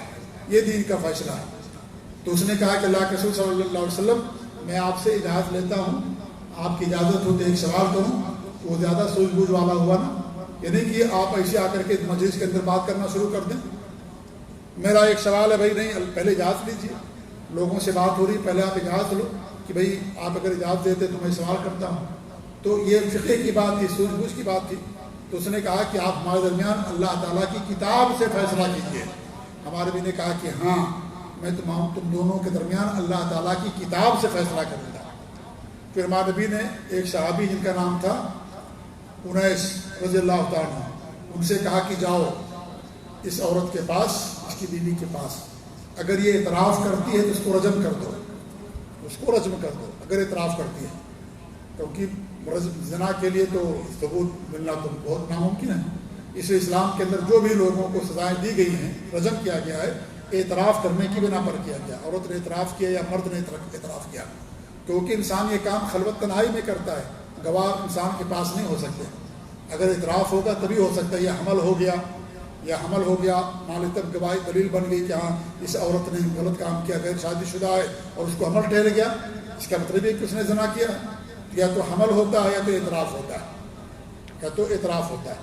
A: یہ دین کا فیصلہ ہے. تو اس نے کہا کہ اللہ کے رسول صلی اللہ علیہ وسلم, میں آپ سے اجازت لیتا ہوں, آپ کی اجازت ہو تو ایک سوال کروں. وہ زیادہ سوچ بوجھ والا ہوا نا, یعنی کہ آپ ایسے آ کر کے مجلس کے اندر بات کرنا شروع کر دیں. میرا ایک سوال ہے, بھائی نہیں پہلے اجازت لیجیے, لوگوں سے بات ہو رہی, پہلے آپ اجازت لو کہ بھائی آپ اگر اجازت دیتے تو میں سوال کرتا ہوں. تو یہ فقہ کی بات تھی, سوچ بوجھ کی بات تھی. تو اس نے کہا کہ آپ ہمارے درمیان اللہ تعالیٰ کی کتاب سے فیصلہ کیجیے. ہمارے بھی نے کہا کہ ہاں, میں تم دونوں کے درمیان اللہ تعالیٰ کی کتاب سے فیصلہ کروں گا. پھر ہمارے نبی نے ایک صحابی جن کا نام تھا انیس رضی اللہ تعالیٰ, ان سے کہا کہ جاؤ اس عورت کے پاس, اس کی بیوی کے پاس, اگر یہ اعتراف کرتی ہے تو اس کو رجم کر دو, اس کو رجم کر دو اگر اعتراف کرتی ہے, کیونکہ زنا کے لیے تو ثبوت ملنا تو بہت ناممکن ہے. اس اسلام کے اندر جو بھی لوگوں کو سزائیں دی گئی ہیں, رجم کیا گیا ہے, اعتراف کرنے کی بنا پر کیا گیا. عورت نے اعتراف کیا یا مرد نے اعتراف کیا, کیونکہ انسان یہ کام خلوت تنہائی میں کرتا ہے, گواہ انسان کے پاس نہیں ہو سکتے. اگر اعتراف ہوگا تبھی ہو سکتا ہے. یا حمل ہو گیا, مان لی تب گواہی دلیل بن گئی کہ ہاں اس عورت نے غلط کام کیا, غیر شادی شدہ ہے اور اس کو حمل ٹھہر گیا, اس کا مطلب یہ کہ اس نے زنا کیا. یا تو حمل ہوتا ہے یا تو اعتراف ہوتا ہے.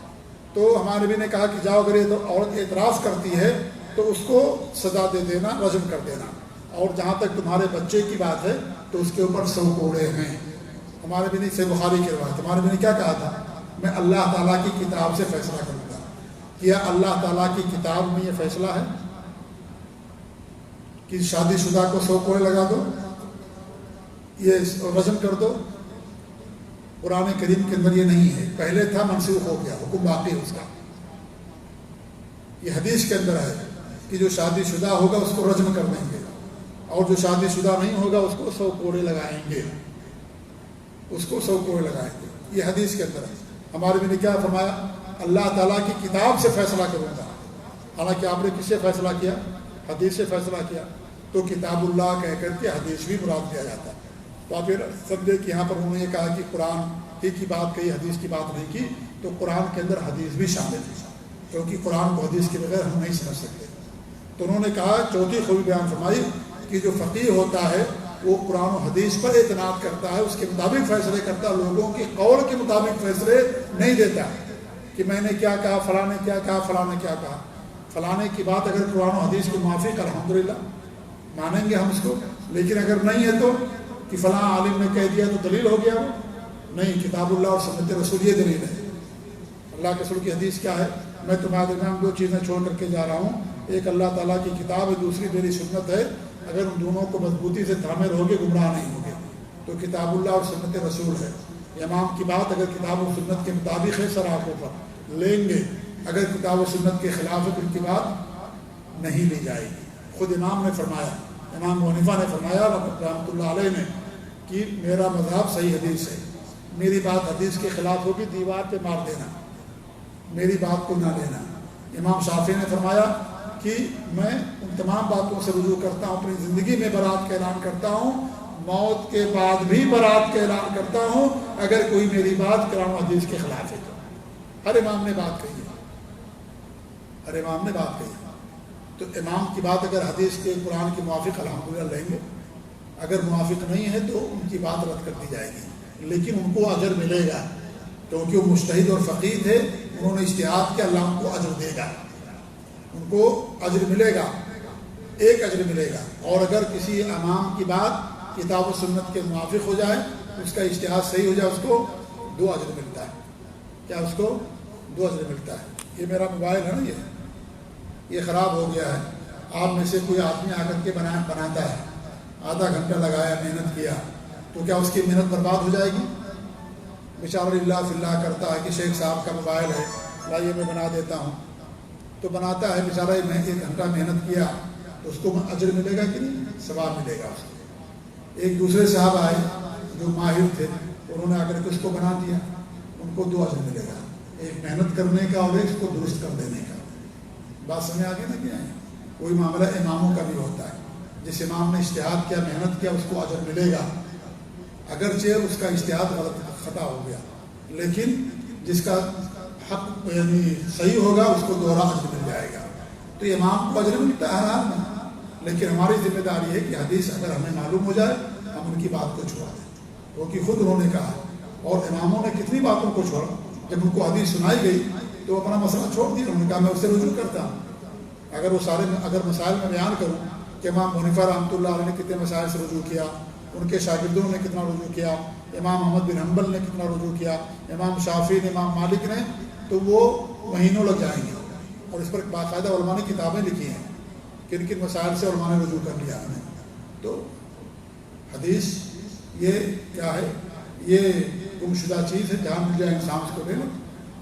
A: تو ہمارے نبی نے کہا کہ جاؤ, اگر یہ عورت اعتراف کرتی ہے تو اس کو سزا دے دینا, رجم کر دینا. اور جہاں تک تمہارے بچے کی بات ہے تو اس کے اوپر 100 کوڑے ہیں. ہمارے بھی نہیں, سے بخاری کی روایت, ہمارے بھی نے کیا کہا تھا, میں اللہ تعالیٰ کی کتاب سے فیصلہ کروں گا. کیا اللہ تعالیٰ کی کتاب میں یہ فیصلہ ہے کہ شادی شدہ کو 100 کوڑے لگا دو, یہ رجم کر دو؟ قرآن کریم کے اندر یہ نہیں ہے. پہلے تھا, منسوخ ہو گیا, حکم باقی ہے اس کا. یہ حدیث کے اندر ہے کہ جو شادی شدہ ہوگا اس کو رجم کر دیں گے, اور جو شادی شدہ نہیں ہوگا اس کو 100 کوڑے لگائیں گے, یہ حدیث کے اندر ہے. ہمارے بھی نے کیا فرمایا, اللہ تعالیٰ کی کتاب سے فیصلہ کروں گا. حالانکہ آپ نے کس سے فیصلہ کیا, حدیث سے فیصلہ کیا. تو کتاب اللہ کہہ کر کے حدیث بھی مراد دیا جاتا ہے. تو آپ پھر سمجھے کہ یہاں پر انہوں نے یہ کہا کہ قرآن ہی کی بات کہی, حدیث کی بات نہیں کی. تو قرآن کے اندر حدیث بھی شامل ہے, کیونکہ قرآن کو حدیث کے بغیر ہم نہیں سمجھ سکتے. تو انہوں نے کہا, چوتھی خوبی بیان فرمائی کہ جو فقیہ ہوتا ہے وہ قرآن و حدیث پر اعتماد کرتا ہے, اس کے مطابق فیصلے کرتا ہے, لوگوں کے قول کے مطابق فیصلے نہیں دیتا کہ میں نے کیا کہا, فلاں نے کیا کہا, فلاں نے کیا کہا. فلاں کی بات اگر قرآن و حدیث کے موافق الحمدللہ مانیں گے ہم اس کو, لیکن اگر نہیں ہے تو کہ فلاں عالم نے کہہ دیا تو دلیل ہو گیا وہ نہیں. کتاب اللہ اور سنت رسول یہ دلیل ہے. اللہ کے رسول کی حدیث کیا ہے, میں تمہارے درمیان 2 چیزیں چھوڑ کر کے جا رہا ہوں, ایک اللہ تعالیٰ کی کتاب ہے, دوسری میری سنت ہے. اگر ان دونوں کو مضبوطی سے تھامے رہو گے گمراہ نہیں ہوگے. تو کتاب اللہ اور سنت رسول ہے. امام کی بات اگر کتاب و سنت کے مطابق ہے سر آنکھوں پر لیں گے, اگر کتاب و سنت کے خلاف ہے تو ان کی بات نہیں لی جائے گی. خود امام نے فرمایا, امام ابو حنیفہ نے فرمایا رحمۃ اللہ علیہ نے کہ میرا مذہب صحیح حدیث ہے, میری بات حدیث کے خلاف ہوگی دیوار پہ مار دینا, میری بات کو نہ لینا. امام شافعی نے فرمایا کہ میں ان تمام باتوں سے رجوع کرتا ہوں, اپنی زندگی میں برات کا اعلان کرتا ہوں, موت کے بعد بھی برات کا اعلان کرتا ہوں اگر کوئی میری بات قرآن و حدیث کے خلاف ہے. ہر امام نے بات کہی ہے, ہر امام نے بات کہی ہے. تو امام کی بات اگر حدیث کے قرآن کے موافق الحمدللہ لیں گے, اگر موافق نہیں ہے تو ان کی بات رد کر دی جائے گی. لیکن ان کو اجر ملے گا کیونکہ وہ مجتہد اور فقیہ تھے, انہوں نے اجتہاد کیا, اللہ ان کو اجر دے گا, ان کو اجر ملے گا, ایک اجر ملے گا. اور اگر کسی امام کی بات کتاب و سنت کے موافق ہو جائے, اس کا اجتہاد صحیح ہو جائے, اس کو 2 اجر ملتا ہے. کیا اس کو 2 اجر ملتا ہے. یہ میرا موبائل ہے نا, یہ خراب ہو گیا ہے. آپ میں سے کوئی آدمی آ کر کے بناتا ہے, آدھا گھنٹہ لگایا, محنت کیا, تو کیا اس کی محنت برباد ہو جائے گی؟ بیچارہ للہ فی اللہ کرتا ہے کہ شیخ صاحب کا موبائل ہے لائیے میں بنا دیتا ہوں، تو بناتا ہے بیچارہ، میں 1 گھنٹہ محنت کیا تو اس کو اجر ملے گا کہ نہیں؟ ثواب ملے گا اس کو۔ ایک دوسرے صاحب آئے جو ماہر تھے، انہوں نے آ کر کے اس کو بنا دیا، ان کو 2 اجر ملے گا، ایک محنت کرنے کا اور ایک اس کو درست کر دینے کا۔ بات سمجھ آگے نا کیا ہے؟ کوئی معاملہ اماموں کا بھی ہوتا ہے، جس امام نے اجتہاد کیا، محنت کیا، اس کو اجر ملے گا، اگرچہ اس کا اجتہاد غلط خطا ہو گیا، لیکن جس کا حق یعنی صحیح ہوگا اس کو دوہرا اجر مل جائے گا۔ تو امام کو اجر ملتا ہے ہر حال میں، لیکن ہماری ذمہ داری ہے کہ حدیث اگر ہمیں معلوم ہو جائے ہم ان کی بات کو چھوڑا دیں، کیونکہ خود انہوں نے کہا، اور اماموں نے کتنی باتوں کو چھوڑا، جب ان کو حدیث سنائی گئی تو اپنا مسئلہ چھوڑ دیا، انہوں نے کہا میں اس سے رجوع کرتا ہوں۔ اگر مسائل میں بیان کروں کہ امام حنیفہ رحمۃ اللہ علیہ نے کتنے مسائل سے رجوع کیا، ان کے شاگردوں نے کتنا رجوع کیا، امام احمد بن حنبل نے کتنا رجوع کیا، امام شافعی نے، امام مالک نے، تو وہ مہینوں لگ جائیں گے، اور اس پر باقاعدہ علماء نے کتابیں لکھی ہیں کن کن مسائل سے علماء نے رجوع کر لیا ہمیں۔ تو حدیث یہ کیا ہے؟ یہ گمشدہ چیز ہے، جہاں مل جائے انسان اس کو لے لے،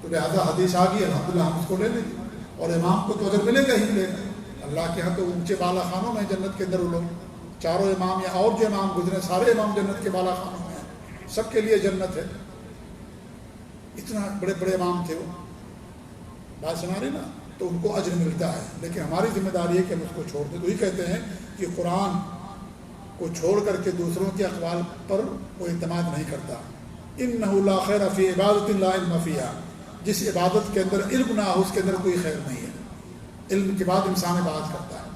A: تو لہٰذا حدیث آ گئی الحمدللہ ہم اس کو لے لیں، اور امام کو تو اجر ملے گا ہی ملے گا۔ اللہ کے ہاں تو اونچے بالا خانوں میں جنت کے اندر وہ لوگ چاروں امام یا اور جو امام گزرے سارے امام جنت کے بالا خانوں میں ہیں، سب کے لیے جنت ہے، اتنا بڑے بڑے امام تھے وہ، بات سنا رہے نا، تو ان کو اجر ملتا ہے، لیکن ہماری ذمہ داری ہے کہ ہم اس کو چھوڑ دیں۔ تو یہ کہتے ہیں کہ قرآن کو چھوڑ کر کے دوسروں کے اقوال پر وہ اعتماد نہیں کرتا۔ انہ لا خیر فی عبادت لا علم فیہا، جس عبادت کے اندر علم نہ ہو اس کے اندر کوئی خیر نہیں ہے۔ علم کے بعد انسان عبادت کرتا ہے،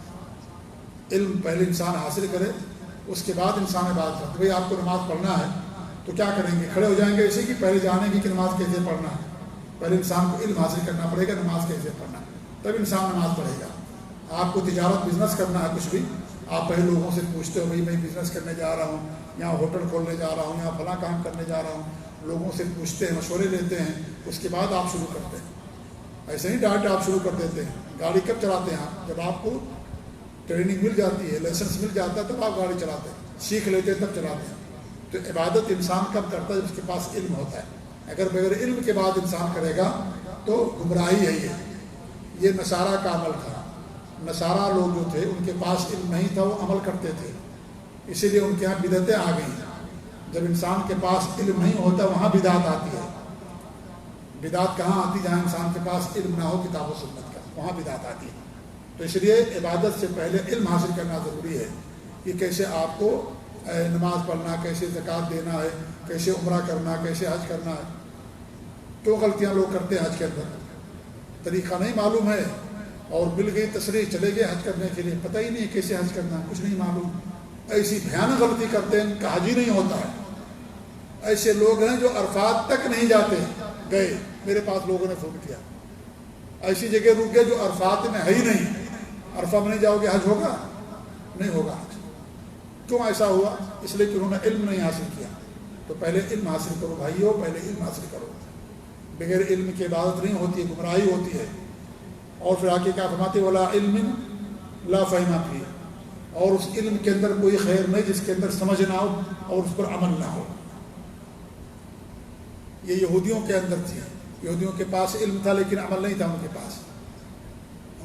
A: علم پہلے انسان حاصل کرے اس کے بعد انسان عبادت کرتا ہے۔ بھئی آپ کو نماز پڑھنا ہے تو کیا کریں گے؟ کھڑے ہو جائیں گے، اسی کی پہلے جانیں گے کہ نماز کیسے پڑھنا ہے، پہلے انسان کو علم حاصل کرنا پڑے گا نماز کیسے پڑھنا ہے، تب انسان نماز پڑھے گا۔ آپ کو تجارت بزنس کرنا ہے کچھ بھی، آپ پہلے لوگوں سے پوچھتے ہو بھائی میں بزنس کرنے جا رہا ہوں، یہاں ہوٹل کھولنے جا رہا ہوں، یہاں فلاں کام کرنے جا رہا ہوں، لوگوں سے پوچھتے ہیں، مشورے لیتے ہیں، اس کے بعد آپ شروع کرتے ہیں۔ ایسے نہیں ڈائریکٹ آپ شروع کر دیتے ہیں۔ گاڑی کب چلاتے ہیں آپ؟ جب آپ کو ٹریننگ مل جاتی ہے، لائسنس مل جاتا ہے، تب آپ گاڑی چلاتے ہیں، سیکھ لیتے ہیں تب چلاتے ہیں۔ تو عبادت انسان کب کرتا ہے؟ جب اس کے پاس علم ہوتا ہے۔ اگر بغیر علم کے بعد انسان کرے گا تو گمراہی ہے۔ یہ نصارہ کا عمل تھا، نصارہ لوگ جو تھے ان کے پاس علم نہیں تھا، وہ عمل کرتے تھے، اسی لیے ان کے یہاں بدعتیں آ گئی۔ جب انسان کے پاس علم نہیں ہوتا وہاں بدعت آتی ہے۔ بدعت کہاں آتی؟ جہاں انسان کے پاس علم نہ ہو کتاب و سنت کا، وہاں بدعت آتی ہے۔ تو اس لیے عبادت سے پہلے علم حاصل کرنا ضروری ہے کہ کیسے آپ کو نماز پڑھنا، کیسے زکوٰۃ دینا ہے، کیسے عمرہ کرنا، کیسے حج کرنا ہے۔ تو غلطیاں لوگ کرتے ہیں حج کے اندر، طریقہ نہیں معلوم ہے، اور مل گئی تصریح چلے گئے حج کرنے کے لیے، پتہ ہی نہیں کیسے حج کرنا، کچھ نہیں معلوم، ایسی بھیانک غلطی کرتے ہیں ان کا حج ہی نہیں ہوتا ہے۔ ایسے لوگ ہیں جو عرفات تک نہیں جاتے، گئے میرے پاس لوگوں نے فون کیا، ایسی جگہ رک گئے جو عرفات میں ہے ہی نہیں، عرفہ میں نہیں جاؤ گے حج ہوگا؟ نہیں ہوگا حج۔ کیوں ایسا ہوا؟ اس لیے کہ انہوں نے علم نہیں حاصل کیا۔ تو پہلے علم حاصل کرو بھائیو، پہلے علم حاصل کرو، بغیر علم کی عبادت نہیں ہوتی ہے، گمراہی ہوتی ہے۔ اور پھر آگے کیا فرماتے؟ ولا علم لا فہم فیہ، اور اس علم کے اندر کوئی خیر نہیں جس کے اندر سمجھ نہ ہو اور اس پر عمل نہ ہو۔ یہ یہودیوں کے اندر تھی، یہودیوں کے پاس علم تھا لیکن عمل نہیں تھا، ان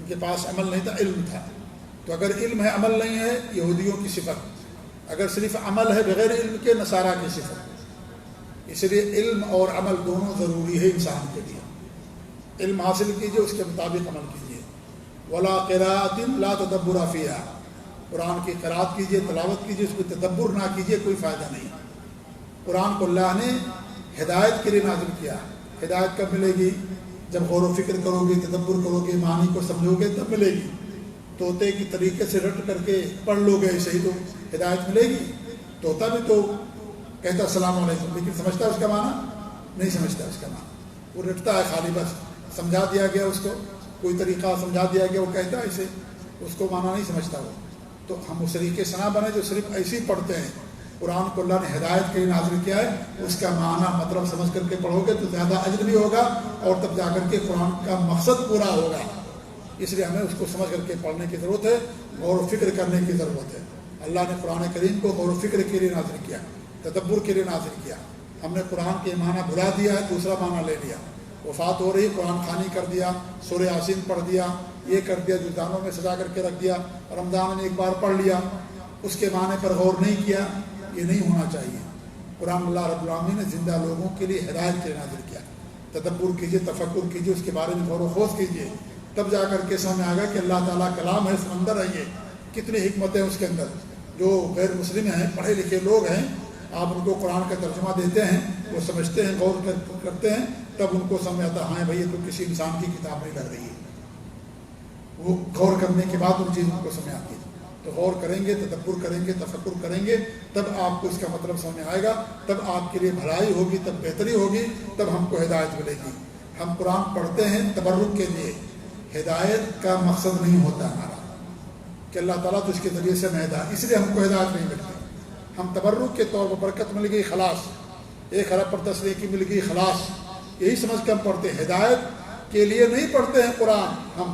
A: کے پاس عمل نہیں تھا، علم تھا۔ تو اگر علم ہے عمل نہیں ہے، یہودیوں کی صفت، اگر صرف عمل ہے بغیر علم کے، نصارہ کی صفت۔ اس لیے علم اور عمل دونوں ضروری ہے انسان کے لیے۔ علم حاصل کیجئے، اس کے مطابق عمل کیجئے۔ ولا قراءۃ لا تدبر فیہا، قرآن کی قراءت کیجئے، تلاوت کیجئے، اس کو تدبر نہ کیجئے، کوئی فائدہ نہیں۔ قرآن کو اللہ نے ہدایت کے لیے نازل کیا۔ ہدایت کب ملے گی؟ جب غور و فکر کرو گے، تدبر کرو گے، معنی کو سمجھو گے، تب ملے گی۔ طوطے کی طریقے سے رٹ کر کے پڑھ لو گے ایسے ہی تو ہدایت ملے گی؟ طوطا بھی تو کہتا السلام علیکم، لیکن سمجھتا ہے اس کا معنی؟ نہیں سمجھتا اس کا معنی، وہ رٹتا ہے خالی، بس سمجھا دیا گیا اس کو، کوئی طریقہ سمجھا دیا گیا، وہ کہتا ہے اسے، اس کو معنی نہیں سمجھتا وہ۔ تو ہم اس طریقے سے نہ بنے جو صرف ایسے ہی پڑھتے ہیں۔ قرآن کو اللہ نے ہدایت کے لیے نازل کیا ہے، اس کا معنی مطلب سمجھ کر کے پڑھو گے تو زیادہ اجر بھی ہوگا، اور تب جا کر کے قرآن کا مقصد پورا ہوگا۔ اس لیے ہمیں اس کو سمجھ کر کے پڑھنے کی ضرورت ہے، غور و فکر کرنے کی ضرورت ہے۔ اللہ نے قرآن کریم کو غور و فکر کے لیے نازل کیا، تدبر کے لیے نازل کیا۔ ہم نے قرآن کے معنی بھلا دیا ہے، دوسرا معنی لے لیا، وفات ہو رہی قرآن خوانی کر دیا، سورہ یاسین پڑھ دیا، یہ کر دیا، جلدانوں میں سجا کر کے رکھ دیا، رمضان میں ایک بار پڑھ لیا، اس کے معنی پر غور نہیں کیا، یہ نہیں ہونا چاہیے۔ قرآن اللہ رب العالمین نے زندہ لوگوں کے لیے ہدایت کے لیے نازل کیا۔ تدبر کیجیے، تفکر کیجیے، اس کے بارے میں غور و خوض کیجیے، تب جا کر کے سامنے آ گا کہ اللہ تعالیٰ کلام ہے، سمندر ہے، یہ کتنی حکمتیں اس کے اندر۔ جو غیر مسلم ہیں، پڑھے لکھے لوگ ہیں، آپ ان کو قرآن کا ترجمہ دیتے ہیں، وہ سمجھتے ہیں، غور کرتے ہیں، تب ان کو سمجھ آتا ہاں بھائی یہ تو کسی انسان کی کتاب نہیں لگ رہی ہے۔ وہ غور کرنے کے بعد ان چیزوں کو سمجھ آتی ہے۔ تو غور کریں گے، تدبر کریں گے، تفکر کریں گے، تب آپ کو اس کا مطلب سمجھ آئے گا، تب آپ کے لیے بھلائی ہوگی، تب بہتری ہوگی، تب ہم کو ہدایت ملے گی۔ ہم قرآن پڑھتے ہیں تبرک کے لیے، ہدایت کا مقصد نہیں ہوتا ہمارا کہ اللہ تعالیٰ تو اس کے ذریعے سے میں ہدایت، اس لیے ہم کو ہدایت نہیں ملتی۔ ہم تبرک کے طور پر برکت مل گئی، خلاص، 1 ارب پر تصریح کی مل گئی، خلاص، یہی سمجھ کے ہم پڑھتے ہیں۔ ہدایت کے لیے نہیں پڑھتے ہیں قرآن،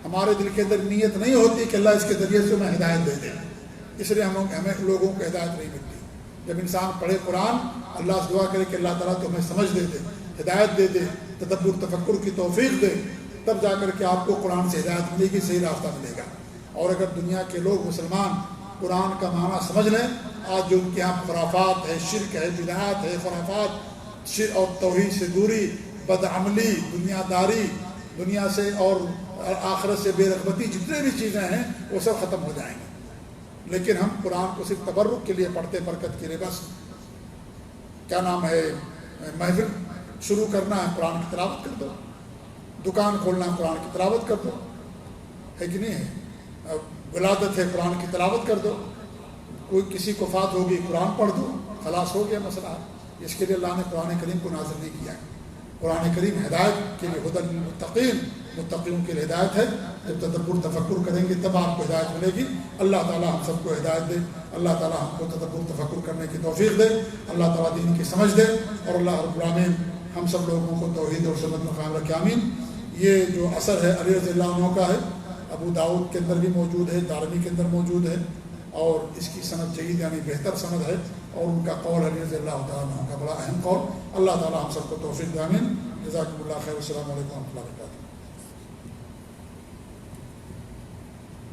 A: ہمارے دل کے اندر نیت نہیں ہوتی کہ اللہ اس کے ذریعے سے ہمیں ہدایت دے دے، اس لیے ہمیں لوگوں کو ہدایت نہیں ملتی۔ جب انسان پڑھے قرآن، اللہ سے دعا کرے کہ اللہ تعالیٰ تو ہمیں سمجھ دے دے، ہدایت دے دے، تدبر تفکر کی توفیق دے، تب جا کر کے آپ کو قرآن سے ہدایت ملے گی، صحیح راستہ ملے گا۔ اور اگر دنیا کے لوگ مسلمان قرآن کا معنی سمجھ لیں، آج جو ان کے یہاں خرافات ہے، شرک ہے، بدعات ہے، خرافات، شرک اور توحید سے دوری، بدعملی، دنیا داری، دنیا سے اور آخرت سے بے رغبتی، جتنے بھی چیزیں ہیں وہ سب ختم ہو جائیں گے۔ لیکن ہم قرآن کو صرف تبرک کے لیے پڑھتے، برکت کے لیے، بس کیا نام ہے، محفل شروع کرنا ہے قرآن کی تلاوت کر دو، دکان کھولنا ہے قرآن کی تلاوت کر دو، ہے کہ نہیں ہے، ولادت ہے قرآن کی تلاوت کر دو، کوئی کسی کو فات ہوگی قرآن پڑھ دو، خلاص ہو گیا مسئلہ۔ اس کے لیے اللہ نے قرآن کریم کو نازل نہیں کیا ہے۔ قرآن کریم ہدایت کے لیے، ہدی للمتقین، متقیوں کے لیے ہدایت ہے۔ جب تدبر تفکر کریں گے تب آپ کو ہدایت ملے گی۔ اللہ تعالیٰ ہم سب کو ہدایت دے، اللہ تعالیٰ ہم کو تدبر تفکر کرنے کی توفیق دے، اللہ تعالیٰ دین کی سمجھ دے، اور اللہ رب العالمین ہم سب لوگوں کو توحید اور سنت میں قائم رکھے، آمین۔ یہ جو اثر ہے علی رضی اللہ عنہ کا ہے، ابو داؤد کے اندر بھی موجود ہے، دارمی کے اندر موجود ہے، اور اس کی سند جید یعنی بہتر سند ہے، اور ان کا قول علی رضی اللہ تعالیٰ عنہ کا بڑا اہم قول۔ اللہ تعالیٰ ہم سب کو توفیق دے، آمین۔ جزاکم اللہ خیر، السلام علیکم و رحمۃ اللہ وبرکاتہ۔